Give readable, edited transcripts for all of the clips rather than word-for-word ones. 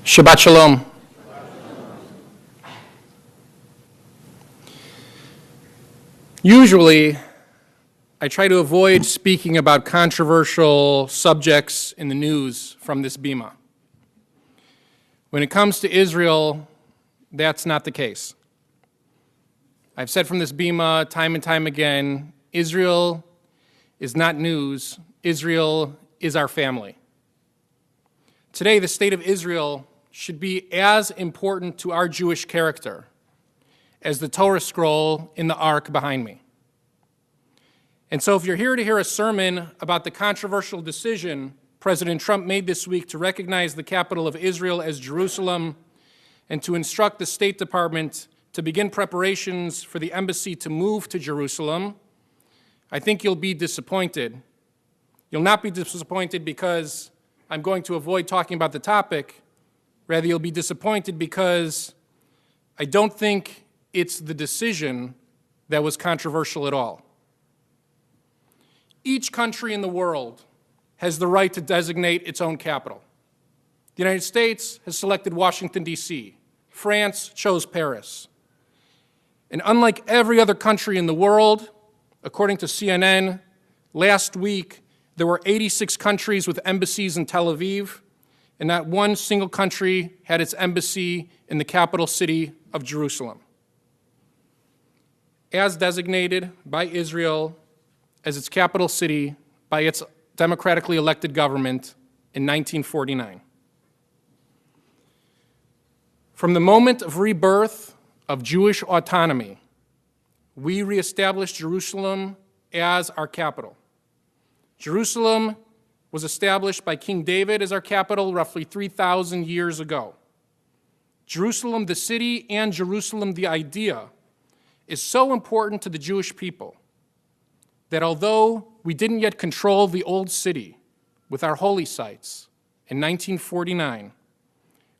Shabbat Shalom. Usually, I try to avoid speaking about controversial subjects in the news from this bima. When it comes to Israel, that's not the case. I've said from this bima time and time again, Israel is not news. Israel is our family. Today, the state of Israel should be as important to our Jewish character as the Torah scroll in the ark behind me. And so if you're here to hear a sermon about the controversial decision President Trump made this week to recognize the capital of Israel as Jerusalem and to instruct the State Department to begin preparations for the embassy to move to Jerusalem, I think you'll be disappointed. You'll not be disappointed because I'm going to avoid talking about the topic. Rather, you'll be disappointed because I don't think it's the decision that was controversial at all. Each country in the world has the right to designate its own capital. The United States has selected Washington, D.C. France chose Paris. And unlike every other country in the world, according to CNN, last week there were 86 countries with embassies in Tel Aviv, and not one single country had its embassy in the capital city of Jerusalem, as designated by Israel as its capital city by its democratically elected government in 1949. From the moment of rebirth of Jewish autonomy, we reestablished Jerusalem as our capital. Jerusalem was established by King David as our capital roughly 3,000 years ago. Jerusalem, the city, and Jerusalem, the idea, is so important to the Jewish people that although we didn't yet control the old city with our holy sites in 1949,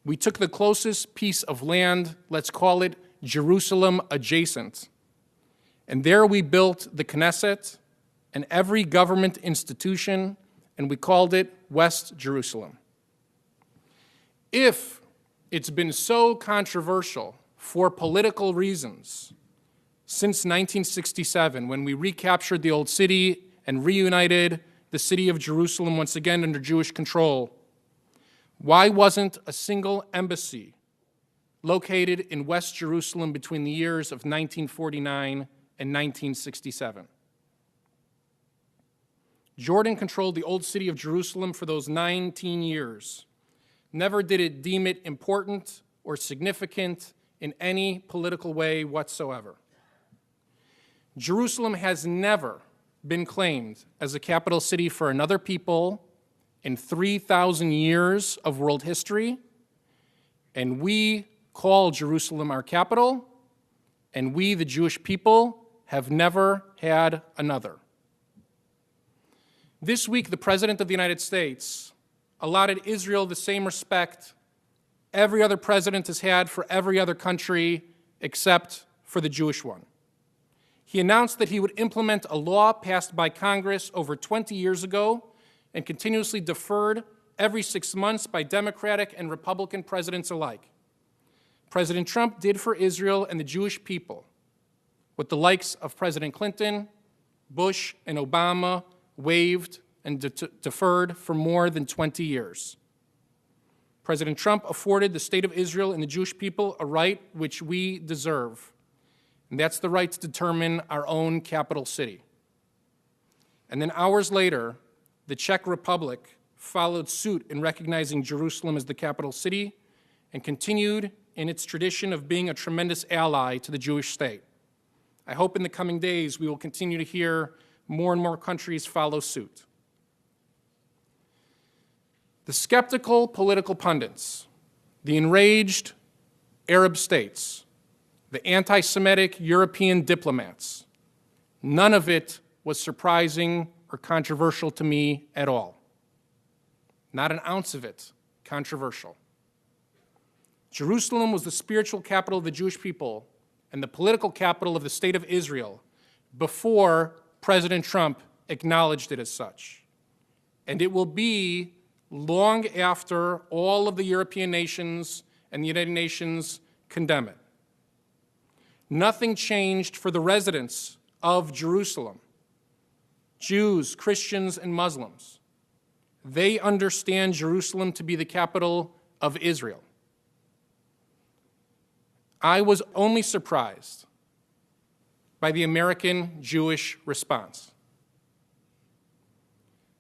we took the closest piece of land, let's call it Jerusalem adjacent, and there we built the Knesset and every government institution, and we called it West Jerusalem. If it's been so controversial for political reasons since 1967, when we recaptured the old city and reunited the city of Jerusalem once again under Jewish control, why wasn't a single embassy located in West Jerusalem between the years of 1949 and 1967? Jordan controlled the old city of Jerusalem for those 19 years. Never did it deem it important or significant in any political way whatsoever. Jerusalem has never been claimed as a capital city for another people in 3,000 years of world history, and we call Jerusalem our capital, and we, the Jewish people, have never had another. This week, the President of the United States allotted Israel the same respect every other president has had for every other country except for the Jewish one. He announced that he would implement a law passed by Congress over 20 years ago and continuously deferred every 6 months by Democratic and Republican presidents alike. President Trump did for Israel and the Jewish people what the likes of President Clinton, Bush, and Obama waived and deferred for more than 20 years. President Trump afforded the state of Israel and the Jewish people a right which we deserve, and that's the right to determine our own capital city. And then hours later, the Czech Republic followed suit in recognizing Jerusalem as the capital city and continued in its tradition of being a tremendous ally to the Jewish state. I hope in the coming days we will continue to hear more and more countries follow suit. The skeptical political pundits, the enraged Arab states, the anti-Semitic European diplomats, none of it was surprising or controversial to me at all. Not an ounce of it controversial. Jerusalem was the spiritual capital of the Jewish people and the political capital of the state of Israel before President Trump acknowledged it as such. And it will be long after all of the European nations and the United Nations condemn it. Nothing changed for the residents of Jerusalem, Jews, Christians, and Muslims. They understand Jerusalem to be the capital of Israel. I was only surprised by the American Jewish response.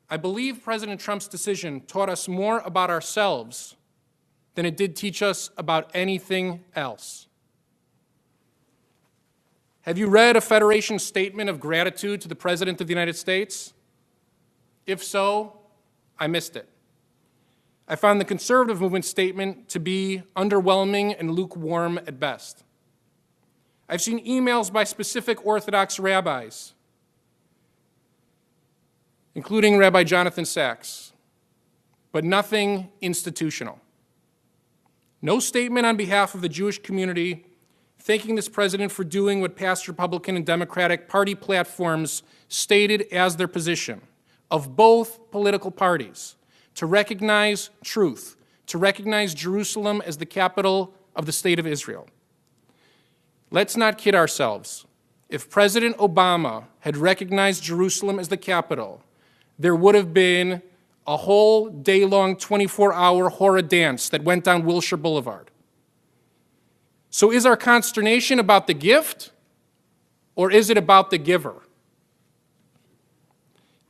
I believe President Trump's decision taught us more about ourselves than it did teach us about anything else. Have you read a Federation statement of gratitude to the President of the United States? If so, I missed it. I found the conservative movement statement to be underwhelming and lukewarm at best. I've seen emails by specific Orthodox rabbis, including Rabbi Jonathan Sachs, but nothing institutional. No statement on behalf of the Jewish community thanking this president for doing what past Republican and Democratic Party platforms stated as their position of both political parties, to recognize truth, to recognize Jerusalem as the capital of the state of Israel. Let's not kid ourselves. If President Obama had recognized Jerusalem as the capital, there would have been a whole day-long, 24-hour horror dance that went down Wilshire Boulevard. So is our consternation about the gift, or is it about the giver?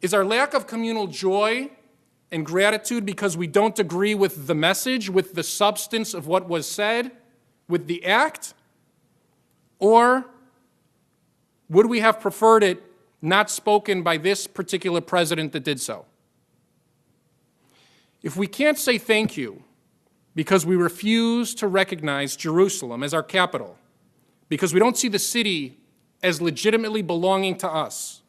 Is our lack of communal joy and gratitude because we don't agree with the message, with the substance of what was said, with the act? Or would we have preferred it not spoken by this particular president that did so? If we can't say thank you because we refuse to recognize Jerusalem as our capital, because we don't see the city as legitimately belonging to us,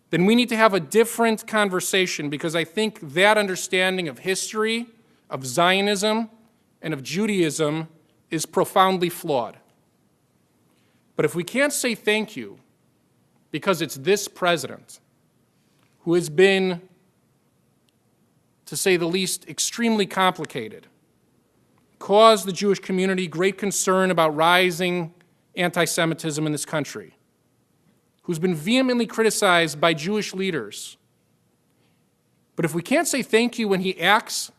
then we need to have a different conversation, because I think that understanding of history, of Zionism, and of Judaism is profoundly flawed. But if we can't say thank you because it's this president who has been, to say the least, extremely complicated, caused the Jewish community great concern about rising anti-Semitism in this country, who's been vehemently criticized by Jewish leaders. But if we can't say thank you when he acts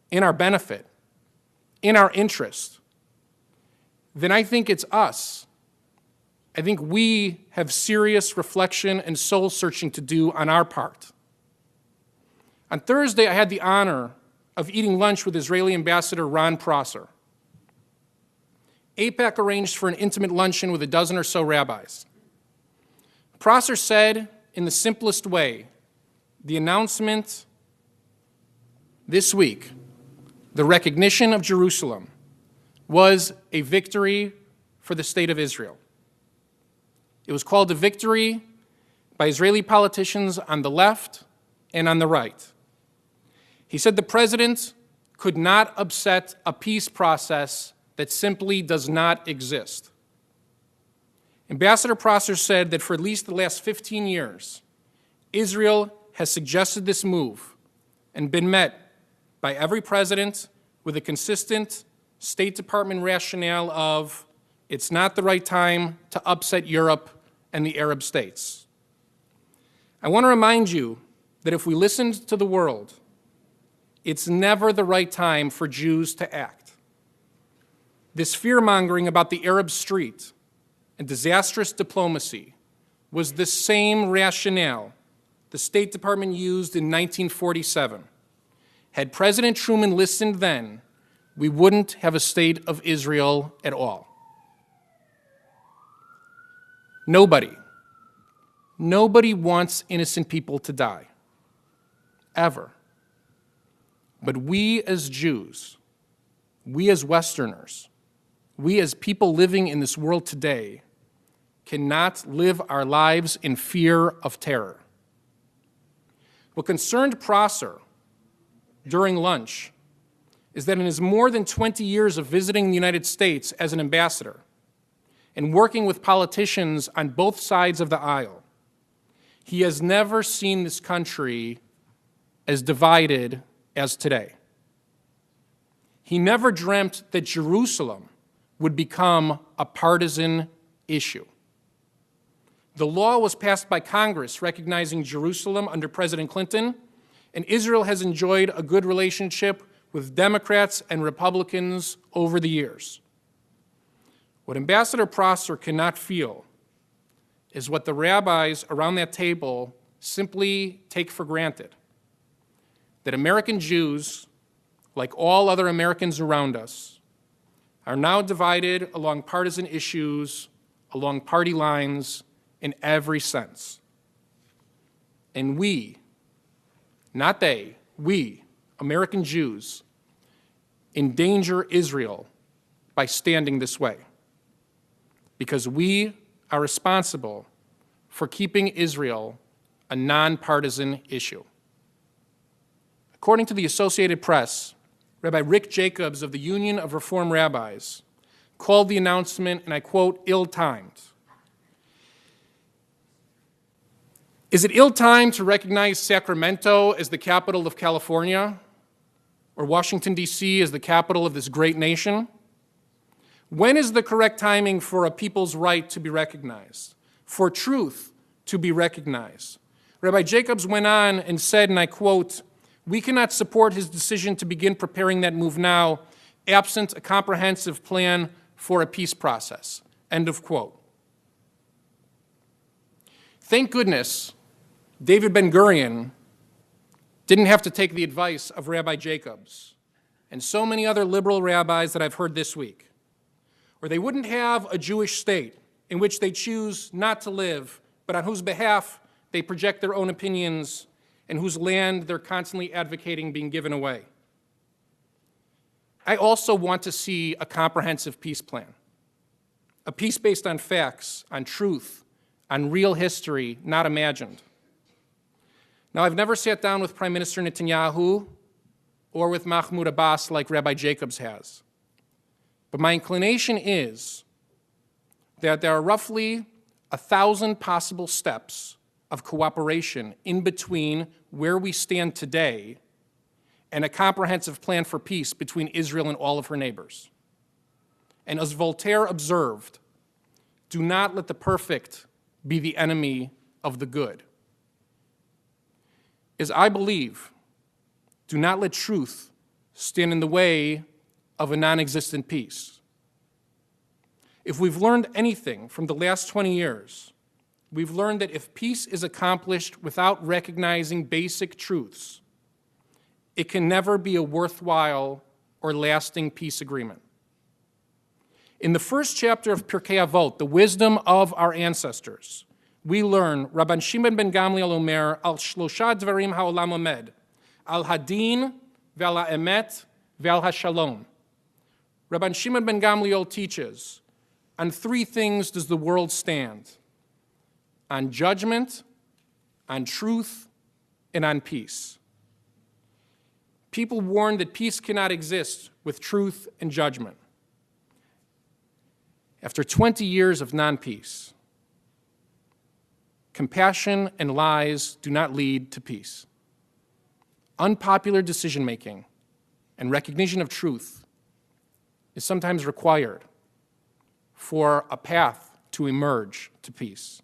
in our benefit, in our interest, then I think it's us. I think we have serious reflection and soul searching to do on our part. On Thursday, I had the honor of eating lunch with Israeli Ambassador Ron Prosser. AIPAC arranged for an intimate luncheon with a dozen or so rabbis. Prosser said, in the simplest way, the announcement this week, the recognition of Jerusalem, was a victory for the state of Israel. It was called a victory by Israeli politicians on the left and on the right. He said the president could not upset a peace process that simply does not exist. Ambassador Prosser said that for at least the last 15 years, Israel has suggested this move and been met by every president with a consistent State Department rationale of it's not the right time to upset Europe and the Arab states. I want to remind you that if we listened to the world, it's never the right time for Jews to act. This fear-mongering about the Arab street and disastrous diplomacy was the same rationale the State Department used in 1947. Had President Truman listened then, we wouldn't have a state of Israel at all. Nobody wants innocent people to die, ever. But we as Jews, we as Westerners, we as people living in this world today cannot live our lives in fear of terror. What concerned Prosser during lunch is that in his more than 20 years of visiting the United States as an ambassador and working with politicians on both sides of the aisle, he has never seen this country as divided as today. He never dreamt that Jerusalem would become a partisan issue. The law was passed by Congress recognizing Jerusalem under President Clinton, and Israel has enjoyed a good relationship with Democrats and Republicans over the years. What Ambassador Prosser cannot feel is what the rabbis around that table simply take for granted, that American Jews, like all other Americans around us, are now divided along partisan issues, along party lines, in every sense. And we, not they, we, American Jews, endanger Israel by standing this way, because we are responsible for keeping Israel a nonpartisan issue. According to the Associated Press, Rabbi Rick Jacobs of the Union of Reform Rabbis called the announcement, and I quote, ill-timed. Is it ill-timed to recognize Sacramento as the capital of California, or Washington, D.C. as the capital of this great nation? When is the correct timing for a people's right to be recognized, for truth to be recognized? Rabbi Jacobs went on and said, and I quote, "We cannot support his decision to begin preparing that move now, absent a comprehensive plan for a peace process." End of quote. Thank goodness David Ben-Gurion didn't have to take the advice of Rabbi Jacobs and so many other liberal rabbis that I've heard this week, or they wouldn't have a Jewish state in which they choose not to live, but on whose behalf they project their own opinions and whose land they're constantly advocating being given away. I also want to see a comprehensive peace plan, a peace based on facts, on truth, on real history, not imagined. Now, I've never sat down with Prime Minister Netanyahu or with Mahmoud Abbas like Rabbi Jacobs has. But my inclination is that there are roughly 1,000 possible steps of cooperation in between where we stand today and a comprehensive plan for peace between Israel and all of her neighbors. And as Voltaire observed, do not let the perfect be the enemy of the good. As I believe, do not let truth stand in the way of a non-existent peace. If we've learned anything from the last 20 years, we've learned that if peace is accomplished without recognizing basic truths, it can never be a worthwhile or lasting peace agreement. In the first chapter of Pirkei Avot, the wisdom of our ancestors, we learn, Rabban Shimon ben Gamliel Omer, al shlosha dvarim ha'olam omed, al hadin ve'al ha'emet ve'al ha'shalom. Rabban Shimon ben Gamliel teaches, on three things does the world stand: on judgment, on truth, and on peace. People warn that peace cannot exist with truth and judgment. After 20 years of non-peace, compassion and lies do not lead to peace. Unpopular decision-making and recognition of truth is sometimes required for a path to emerge to peace.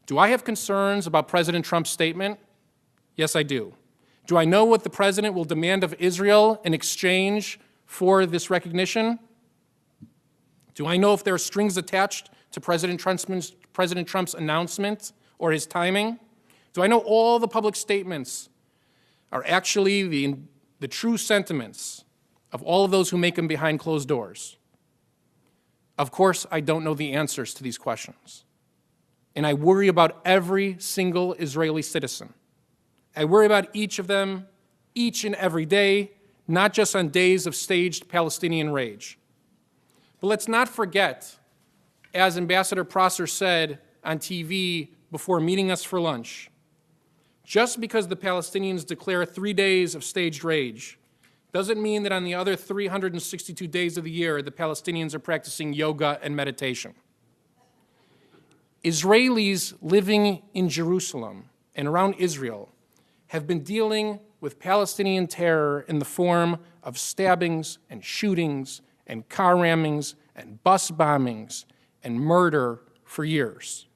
Do I have concerns about President Trump's statement? Yes, I do. Do I know what the president will demand of Israel in exchange for this recognition? Do I know if there are strings attached to President Trump's announcement or his timing? Do I know all the public statements are actually the true sentiments of all of those who make them behind closed doors? Of course, I don't know the answers to these questions. And I worry about every single Israeli citizen. I worry about each of them, each and every day, not just on days of staged Palestinian rage. But let's not forget, as Ambassador Prosser said on TV before meeting us for lunch, just because the Palestinians declare 3 days of staged rage doesn't mean that on the other 362 days of the year, the Palestinians are practicing yoga and meditation. Israelis living in Jerusalem and around Israel have been dealing with Palestinian terror in the form of stabbings and shootings and car rammings and bus bombings and murder for years.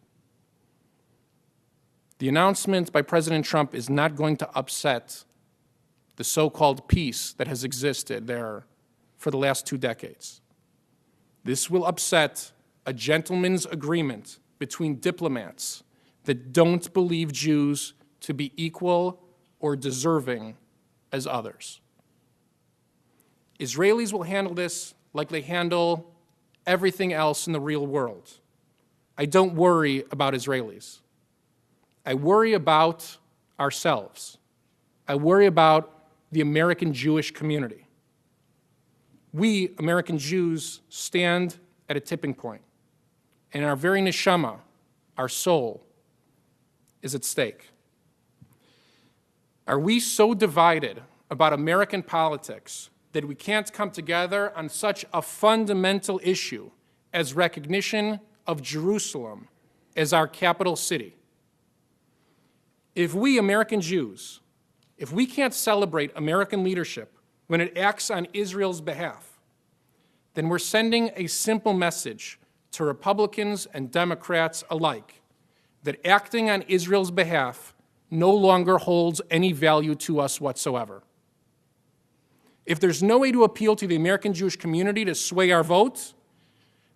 The announcement by President Trump is not going to upset the so-called peace that has existed there for the last 2 decades. This will upset a gentleman's agreement between diplomats that don't believe Jews to be equal or deserving as others. Israelis will handle this like they handle everything else in the real world. I don't worry about Israelis. I worry about ourselves. I worry about the American Jewish community. We, American Jews, stand at a tipping point, and our very neshama, our soul, is at stake. Are we so divided about American politics that we can't come together on such a fundamental issue as recognition of Jerusalem as our capital city? If we, American Jews, if we can't celebrate American leadership when it acts on Israel's behalf, then we're sending a simple message to Republicans and Democrats alike that acting on Israel's behalf no longer holds any value to us whatsoever. If there's no way to appeal to the American Jewish community to sway our vote,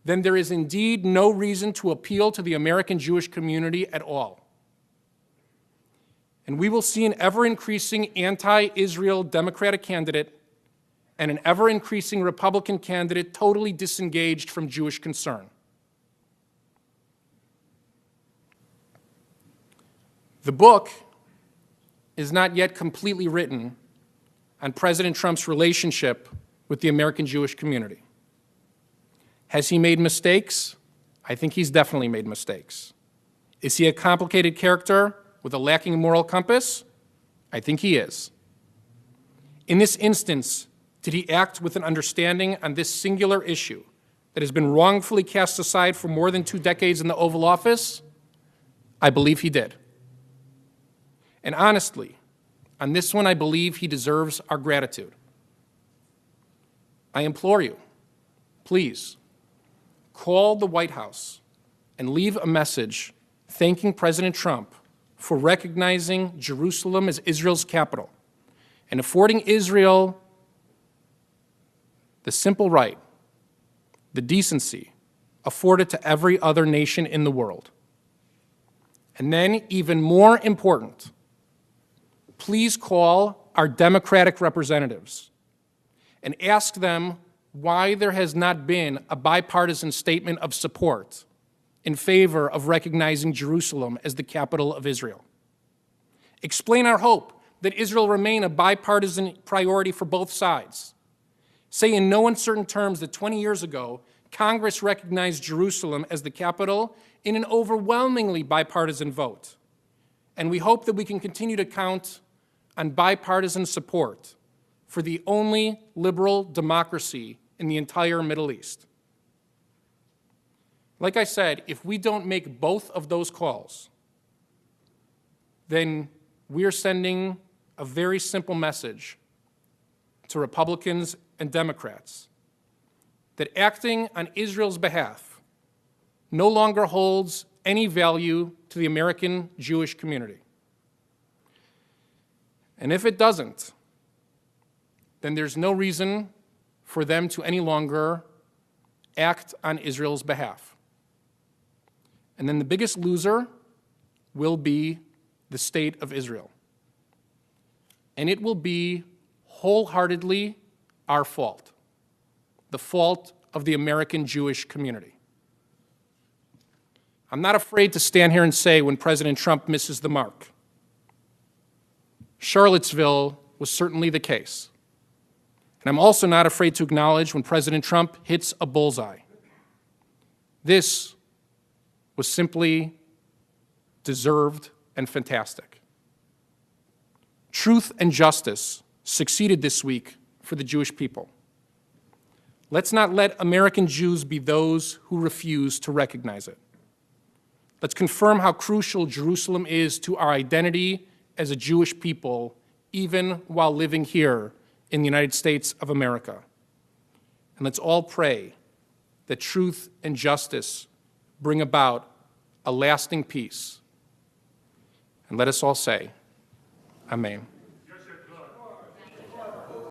then there is indeed no reason to appeal to the American Jewish community at all. And we will see an ever-increasing anti-Israel Democratic candidate and an ever-increasing Republican candidate totally disengaged from Jewish concern. The book is not yet completely written on President Trump's relationship with the American Jewish community. Has he made mistakes? I think he's definitely made mistakes. Is he a complicated character with a lacking moral compass? I think he is. In this instance, did he act with an understanding on this singular issue that has been wrongfully cast aside for more than 2 decades in the Oval Office? I believe he did. And honestly, on this one, I believe he deserves our gratitude. I implore you, please, call the White House and leave a message thanking President Trump for recognizing Jerusalem as Israel's capital and affording Israel the simple right, the decency afforded to every other nation in the world. And then, even more important, please call our Democratic representatives and ask them why there has not been a bipartisan statement of support in favor of recognizing Jerusalem as the capital of Israel. Explain our hope that Israel remain a bipartisan priority for both sides. Say in no uncertain terms that 20 years ago, Congress recognized Jerusalem as the capital in an overwhelmingly bipartisan vote. And we hope that we can continue to count on bipartisan support for the only liberal democracy in the entire Middle East. Like I said, if we don't make both of those calls, then we are sending a very simple message to Republicans and Democrats that acting on Israel's behalf no longer holds any value to the American Jewish community. And if it doesn't, then there's no reason for them to any longer act on Israel's behalf. And then the biggest loser will be the state of Israel. And it will be wholeheartedly our fault, the fault of the American Jewish community. I'm not afraid to stand here and say when President Trump misses the mark. Charlottesville was certainly the case. And I'm also not afraid to acknowledge when President Trump hits a bullseye. This was simply deserved and fantastic. Truth and justice succeeded this week for the Jewish people. Let's not let American Jews be those who refuse to recognize it. Let's confirm how crucial Jerusalem is to our identity as a Jewish people, even while living here in the United States of America. And let's all pray that truth and justice bring about a lasting peace. And let us all say, Amen.